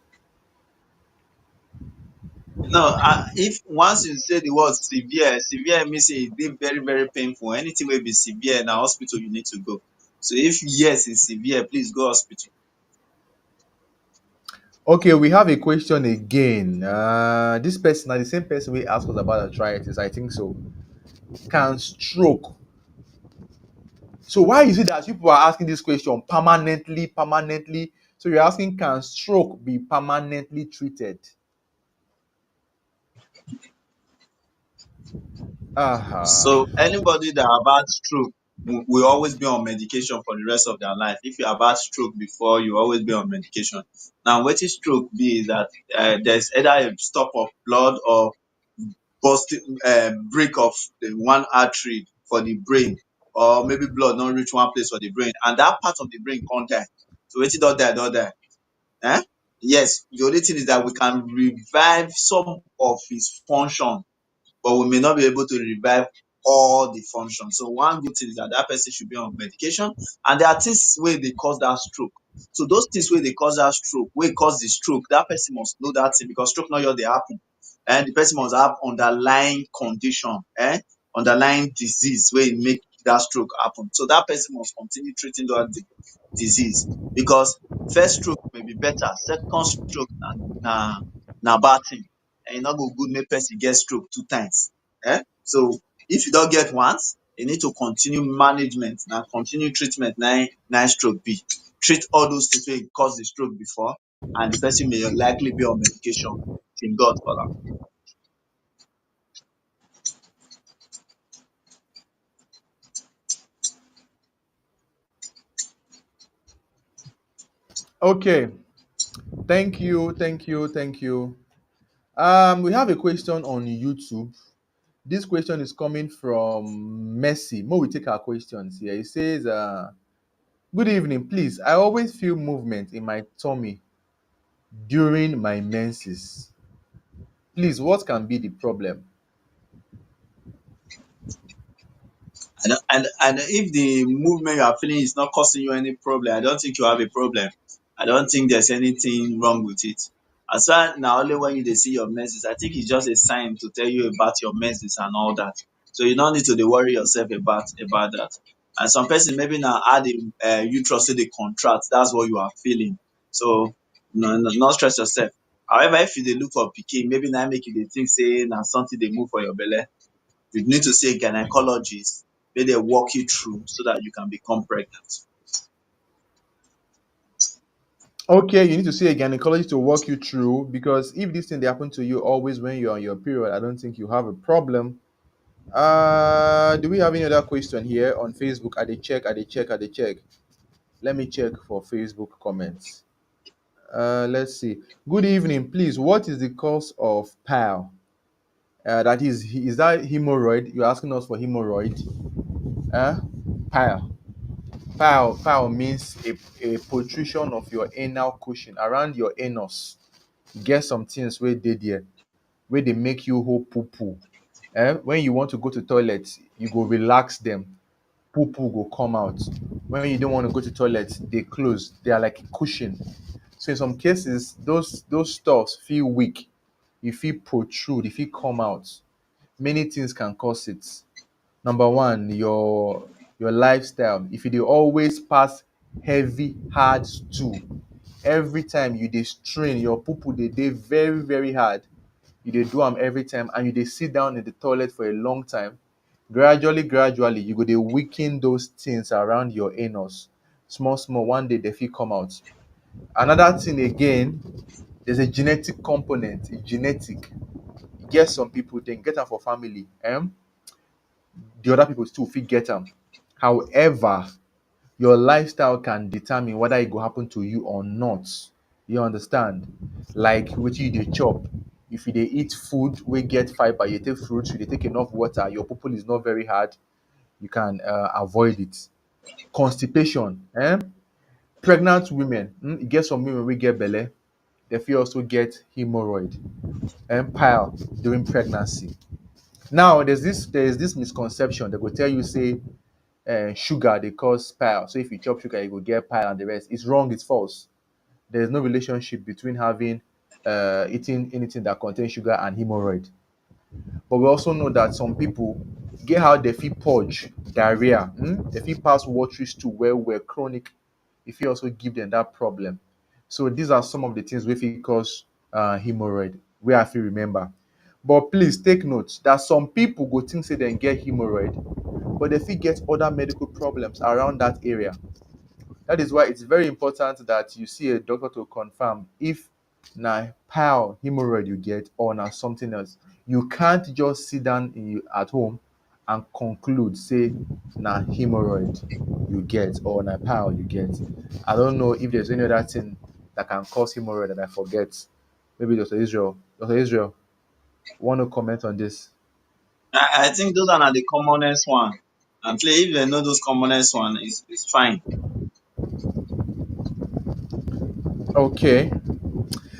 No, if once you say the word severe mean say e dey very very painful. Anything wey be severe, na hospital you need to go. So if yes, it's severe, please go hospital. Okay, we have a question again. This person na the same person wey ask us about arthritis. I think so. Can stroke. So why is it that people are asking this question permanently? So you're asking, can stroke be permanently treated? So anybody that have had stroke will always be on medication for the rest of their life. If you have had stroke before, you always be on medication. Now, wetin stroke be is that there's either a stop of blood or busting break of the one artery for the brain, or maybe blood not reach one place for the brain, and that part of the brain can't die. So wetin don die. Eh? Yes, the only thing is that we can revive some of his function, but we may not be able to revive all the functions. So one good thing is that that person should be on medication, and there are things wey dey cause that stroke. So those things wey dey cause that stroke, wey cause the stroke, that person must know that thing, because stroke no just dey happen. And the person must have underlying condition, underlying disease wey make that stroke happen. So that person must continue treating that disease, because First stroke may be better, second stroke na bad thing, and e no go good make person get stroke two times. So if you don get once, you need to continue management, na continue treatment na im stroke be. Treat all those things wey cause the stroke before, and the person may likely be on medication till God call am. Okay, thank you, thank you, thank you. We have a question on YouTube. This question is coming from Messi. Mo, we take our questions here. He says, "Good evening, please. I always feel movement in my tummy during my menses. Please, what can be the problem?" And if the movement you are feeling is not causing you any problem, I don't think you have a problem. I don't think there's anything wrong with it. As far na only when you dey see your menses, I think it's just a sign to tell you about your menses and all that. So you no need to dey worry yourself about that. And some person maybe na how the uterus take dey contract, that's what you are feeling. So no stress yourself. However, if you dey look for pikin, maybe na im make you dey think say na something dey move for your belle, you need to see a gynecologist make dem walk you through so that you can become pregnant. Okay, you need to see a gynecologist to walk you through, because if this thing they happen to you always when you're on your period, I don't think you have a problem. Do we have any other question here on Facebook? I dey check. Let me check for Facebook comments. Let's see. Good evening, please. What is the cause of pile? That is that hemorrhoid? You're asking us for hemorrhoid? Uh, pile. Pile means a protrusion of your anal cushion around your anus. You get some things where they there, where they make you hold poo poo. When you want to go to toilet, you go relax them, poo poo go come out. When you don't want to go to toilet, they close. They are like a cushion. So in some cases, those stuffs feel weak. You feel protrude, you feel come out. Many things can cause it. Number one, your lifestyle. If you dey always pass heavy hard stool, every time you dey strain, your poo poo dey very very hard. You dey do am every time, and you dey sit down in the toilet for a long time. Gradually, you go dey weaken those things around your anus. Small small, one day they fit come out. Another thing again, there's a genetic component. It's genetic. E get some people they get am for family. The other people still fit get am. However, your lifestyle can determine whether it go happen to you or not. You understand? Like wetin you dey chop. If you dey eat food wey get fiber, you take fruits, you dey take enough water, your pupil is not very hard, you can avoid it. Constipation. Pregnant women, e get some women wey get belle, they fit also get hemorrhoid and pile during pregnancy. Now there's this misconception. They go tell you say sugar dey cause pile. So if you chop sugar, you go get pile and the rest. It's wrong, it's false. There's no relationship between having eating anything that contains sugar and hemorrhoid. But we also know that some people get how they fit purge diarrhea. They fit pass watery stool where chronic. If you also give them that problem. So these are some of the things we fit cause hemorrhoid. Where I feel remember. But please take note that some people go think say they get hemorrhoid, but they fit get other medical problems around that area. That is why it's very important that you see a doctor to confirm if na pile hemorrhoid you get or na something else. You can't just sit down at home and conclude say na hemorrhoid you get or na pile you get. I don't know if there's any other thing that can cause hemorrhoid that I forget. Maybe Dr. Israel. Dr. Israel, want to comment on this? I think those are na the commonest one. And play if they know those commonest one is fine. Okay.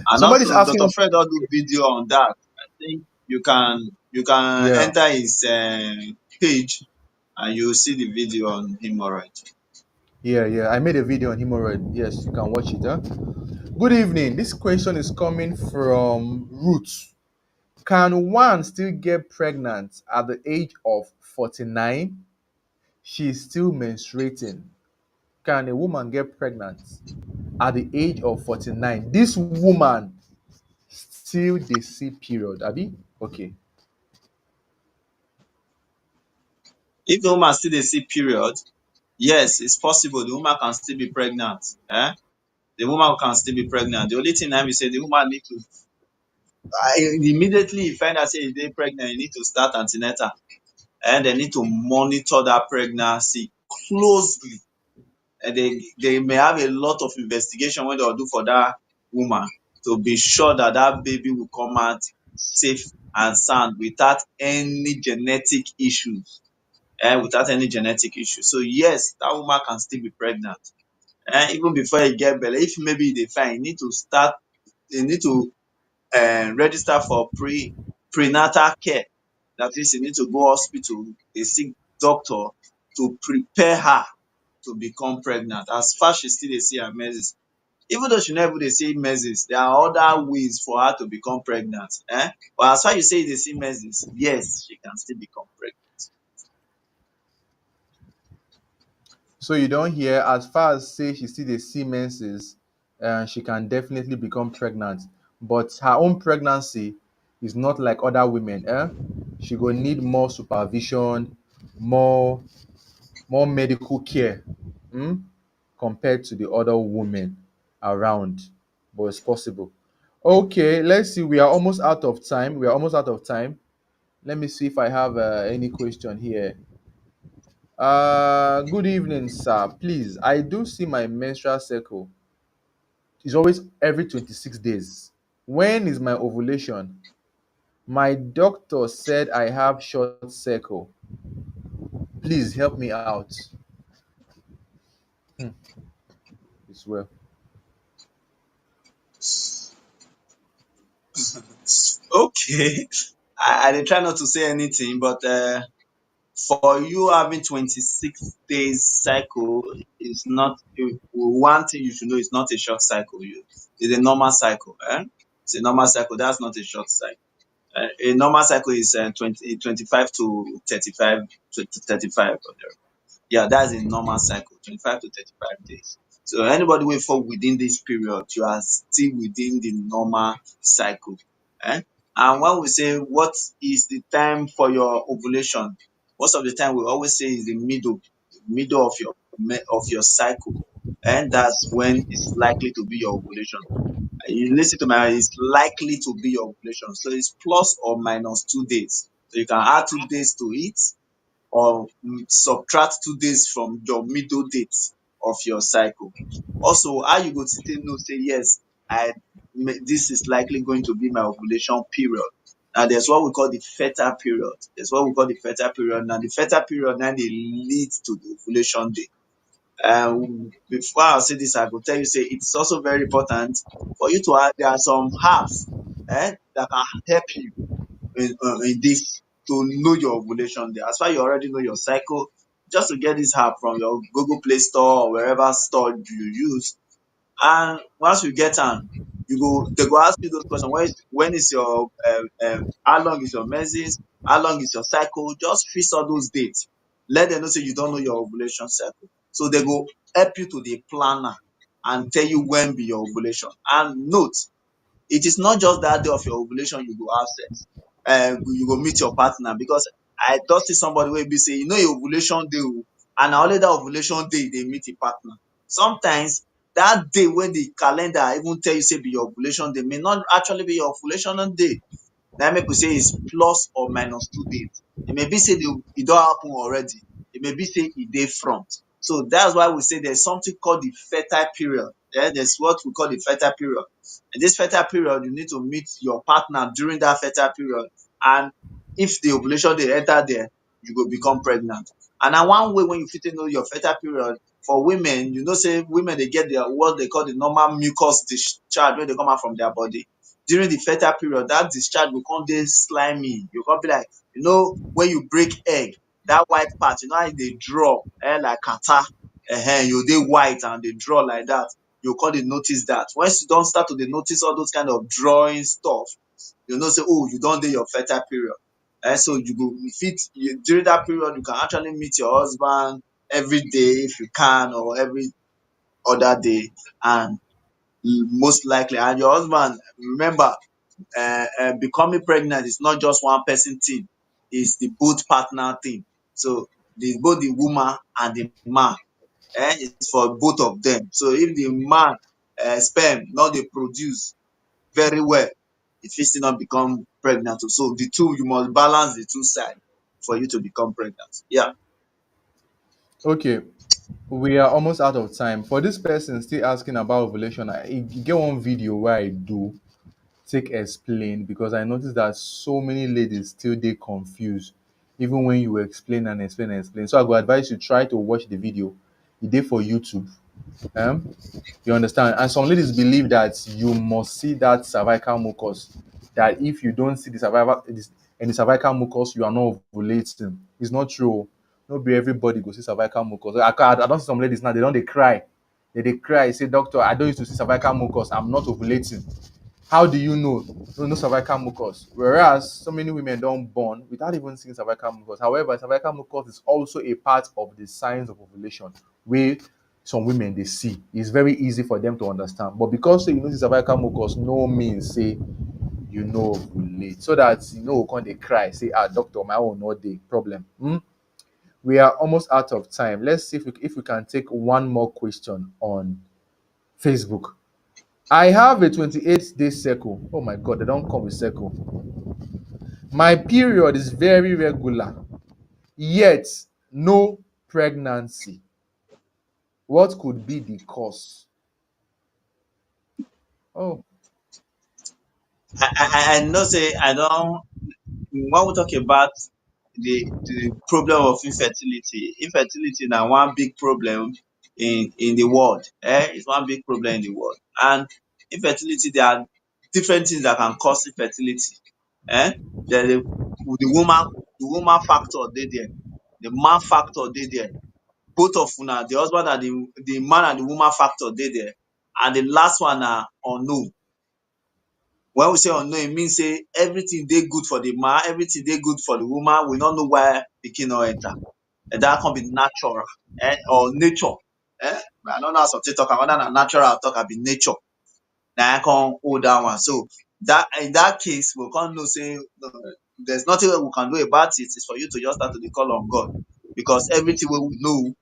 And Somebody's also asking Dr. us. Fred don do video on that. I think you can Yeah. enter his page and you will see the video on hemorrhoid. Yeah. I made a video on hemorrhoid. Yes, you can watch it. Huh? Good evening. This question is coming from Ruth. Can one still get pregnant at the age of 49? She's still menstruating. can a woman get pregnant at the age of 49? This woman still dey see period, abi? Okay. If the woman still dey see period, yes, it's possible the woman can still be pregnant. The woman can still be pregnant. The only thing na be say the woman need to immediately you find out say you dey pregnant, you need to start an ten atal, and they need to monitor that pregnancy closely. And they may have a lot of investigation wey they will do for that woman to be sure that that baby will come out safe and sound without any genetic issues. Without any genetic issues. So yes, that woman can still be pregnant. Even before you get belle, if maybe they find you need to start, you need to register for prenatal care. That is, you need to go hospital, dey seek doctor to prepare her to become pregnant as far she still dey see her menses. Even though she no even dey see menses, there are other ways for her to become pregnant. But as far you say you dey see menses, yes, she can still become pregnant. So you don hear, as far as say she still dey see menses, she can definitely become pregnant. But her own pregnancy is not like other women. She go need more supervision, more medical care, um compared to the other women around. But it's possible. Okay, let's see. We are almost out of time. Let me see if I have any question here. Good evening, sir. Please, I do see my menstrual cycle is always every 26 days. When is my ovulation? My doctor said I have short cycle. Please help me out. Hmm, it's well. Okay. I dey try not to say anything, but for you having 26 days cycle is not one thing you should know, is not a short cycle. It's a normal cycle. It's a normal cycle. That's not a short cycle. A normal cycle is 25 to 35 to 35. Yeah, that's a normal cycle, 25 to 35 days. So anybody wey fall within this period, you are still within the normal cycle. And when we say what is the time for your ovulation, most of the time we always say is the middle of your cycle, and that's when it's likely to be your ovulation. You listen to my, it's likely to be your ovulation. So it's plus or minus 2 days. So you can add 2 days to it, or subtract 2 days from your middle date of your cycle. Also, how you go still know say yes, this is likely going to be my ovulation period. Now there's what we call the fertile period. Now the fertile period now dey lead to the ovulation day. Before I say this, I go tell you say it's also very important for you to have, there are some herbs that can help you in this, to know your ovulation day. As far you already know your cycle, just to get this herb from your Google Play Store or wherever store you use, and once you get am, they go ask you those questions. When is your how long is your menses? How long is your cycle? Just fix all those dates. Let them know say you don't know your ovulation cycle. So they go help you to the planner and tell you when be your ovulation. And note, it is not just that day of your ovulation you go have sex, you go meet your partner, because I don see somebody wey be say you know your ovulation day and na only that ovulation day you dey meet your partner. Sometimes that day wey the calendar even tell you say be your ovulation day may not actually be your ovulation day. Na make we say is plus or minus 2 days. E may be say e don happen already, e may be say e dey front. So that's why we say there's something called the fertile period. There's what we call the fertile period. In this fertile period, you need to meet your partner during that fertile period. And if the ovulation dey enter there, you go become pregnant. And na one way when you fit take know your fertile period, for women, you know say women dey get their what they call the normal mucus discharge wey dey come out from their body. During the fertile period, that discharge go come dey slimy. You go come be like, when you break egg, that white part, you know how e dey draw like catarrh, you dey white and dey draw like that. You go come dey notice that. Once you don start to dey notice all those kind of drawing stuff, you know say, oh, you don dey your fertile period. So you go fit during that period you can actually meet your husband, every day if you can, or every other day, and most likely, and your husband, remember, becoming pregnant is not just one person thing, it's the both partner thing. So the both the woman and the man, it's for both of them. So if the man sperm not dey produce very well, e fit still not become pregnant o. So the two, you must balance the two side for you to become pregnant. Yeah. Okay, we are almost out of time. For this person still asking about ovulation, I get one video where I do take explain, because I noticed that so many ladies still dey confused even when you explain and explain and explain. So I go advise you try to watch the video. E dey for YouTube. Um, you understand? And some ladies believe that you must see that cervical mucus. That if you don't see the cervical this in the cervical mucus, you are not ovulating. It's not true. Not be everybody go see cervical mucus. I don't see some ladies now, they don't they cry. They cry, say, doctor, I don't used to see cervical mucus, I'm not ovulating. How do you know? No, no cervical mucus. Whereas so many women don't born without even seeing cervical mucus. However, cervical mucus is also a part of the signs of ovulation, where some women they see. It's very easy for them to understand. But because say you know see cervical mucus, no means say you know ovulate. So that you know when they cry, say, doctor, my own no day problem. We are almost out of time. Let's see if we can take one more question on Facebook. I have a 28-day cycle. Oh my God, they don't come with cycle. My period is very regular, yet no pregnancy. What could be the cause? Oh, I know say I don't. When we talk about the problem of infertility na one big problem in the world. It's one big problem in the world. And infertility, there are different things that can cause infertility. There the woman factor dey there, the man factor dey there. Both of una, the husband and the man and the woman factor dey there. And the last one na unknown. When we say unknown, e mean say everything dey good for the man, everything dey good for the woman, we no know why pikin no enter. And that can be natural, or nature. I no know how some take talk am, whether na natural talk abi nature na im come hold that one. So that in that case, we come know say there's nothing wey we can do about it. It's for you to just start to dey call on God, because everything wey we know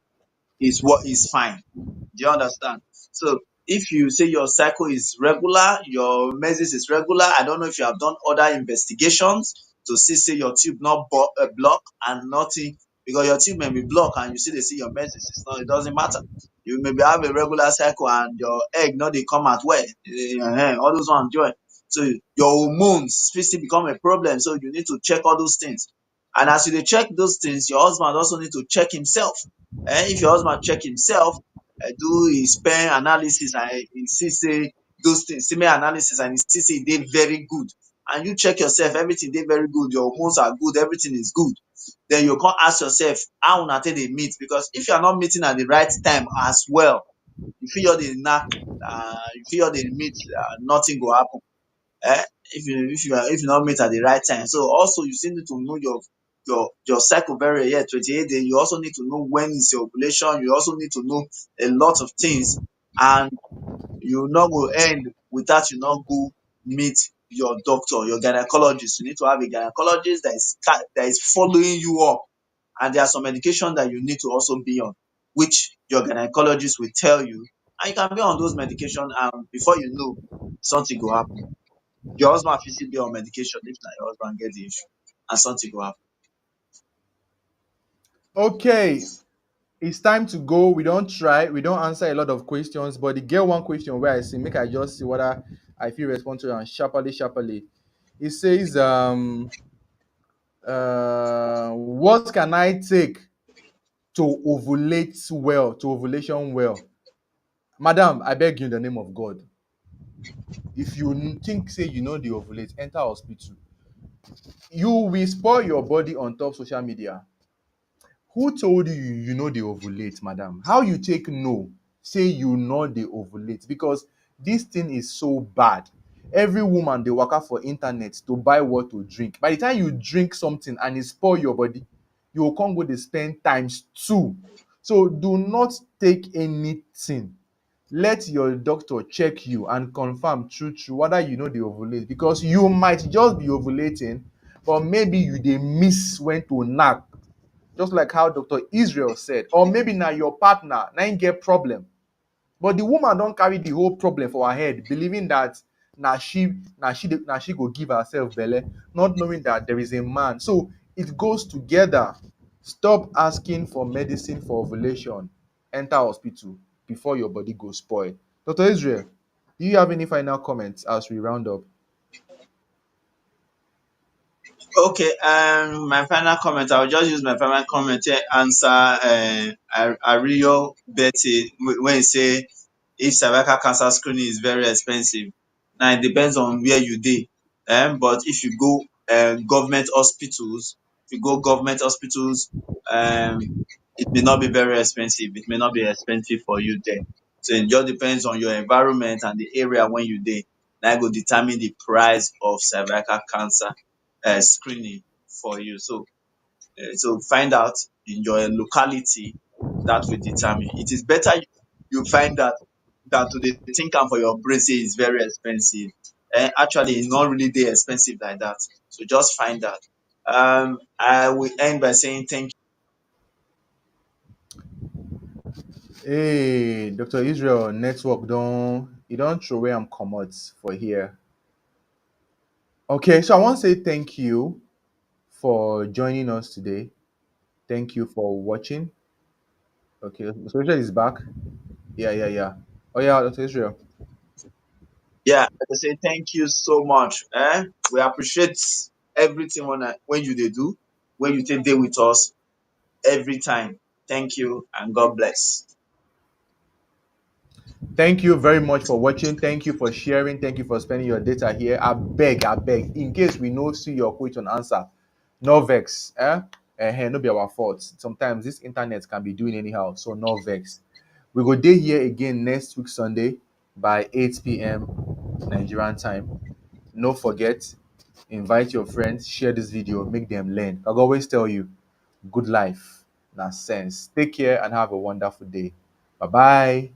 is what is fine. Do you understand? So if you say your cycle is regular, your menses is regular, I don't know if you have done other investigations to see say your tube not block and nothing, because your tube may be blocked and you see they see your menses, it doesn't matter. You maybe have a regular cycle and your egg not they come out well, all those ones join. So your hormones fit still become a problem. So you need to check all those things. And as you dey check those things, your husband also need to check himself. If your husband check himself, do his sperm analysis, and he see say those things, semen analysis, and he see say e dey very good, and you check yourself, everything dey very good, your hormones are good, everything is good, then you come ask yourself how una take dey meet, because if you are not meeting at the right time as well, you fit just dey knack, you fit just dey meet, nothing go happen. If you not meet at the right time. So also you still need to know your cycle very well. 28 days, you also need to know when is your ovulation, you also need to know a lot of things, and you no go end without you not go meet your doctor, your gynecologist. You need to have a gynecologist that is following you up, and there are some medication that you need to also be on, which your gynecologist will tell you, and you can be on those medication, and before you know, something go happen. Your husband fit still be on medication if na your husband get the issue, and something go happen. okay. It's time to go. We don't try. We don't answer a lot of questions, but the get one question where I see, make I just see whether I feel respond to it and sharply. It says, what can I take to ovulate well, to ovulation well? Madam, I beg you in the name of God. If you think say you know the ovulate, enter hospital. You will spoil your body on top social media. Who told you you know the ovulate, madam? How you take know say you know the ovulate? Because this thing is so bad. Every woman they work out for internet to buy what to drink. By the time you drink something and it spoil your body, you will come go dey spend times two So do not take anything. Let your doctor check you and confirm true true whether you know dey ovulate, because you might just be ovulating but maybe you dey miss when to knack, just like how Dr. Israel said, or maybe na your partner na im get problem, but the woman don carry the whole problem for her head, believing that na she go give herself belle, not knowing that there is a man. So it goes together. Stop asking for medicine for ovulation. Enter hospital before your body go spoil. Dr. Israel, do you have any final comments as we round up? Okay, my final comment, I'll just use my final comment here, answer Ario Betty when you say if cervical cancer screening is very expensive. Now it depends on where you dey. But if you go government hospitals, it may not be very expensive. It may not be expensive for you there. So it just depends on your environment and the area when you dey. That go determine the price of cervical cancer screening for you. So find out in your locality, that will determine. It is better you find that than to dey think am for your brain say it's very expensive. Actually, it's not really dey expensive like that. So just find out. I will end by saying thank Hey, Dr. Israel, network don throw am comot for here. Okay, so I wan say thank you for joining us today. Thank you for watching. Okay, so Israel is back. Yeah, yeah, yeah. Oh yeah, Dr. Israel. Yeah, I say thank you so much. We appreciate everything when you dey do, when you take day with us every time. Thank you and God bless. Thank you very much for watching. Thank you for sharing. Thank you for spending your data here. I beg. In case we no see your question answer, no vex. No be our fault. Sometimes this internet can be doing anyhow, so no vex. We go dey here again next week Sunday by 8 p.m. Nigerian time. No forget, invite your friends, share this video, make them learn. I always tell you, good life, na sense. Take care and have a wonderful day. Bye bye.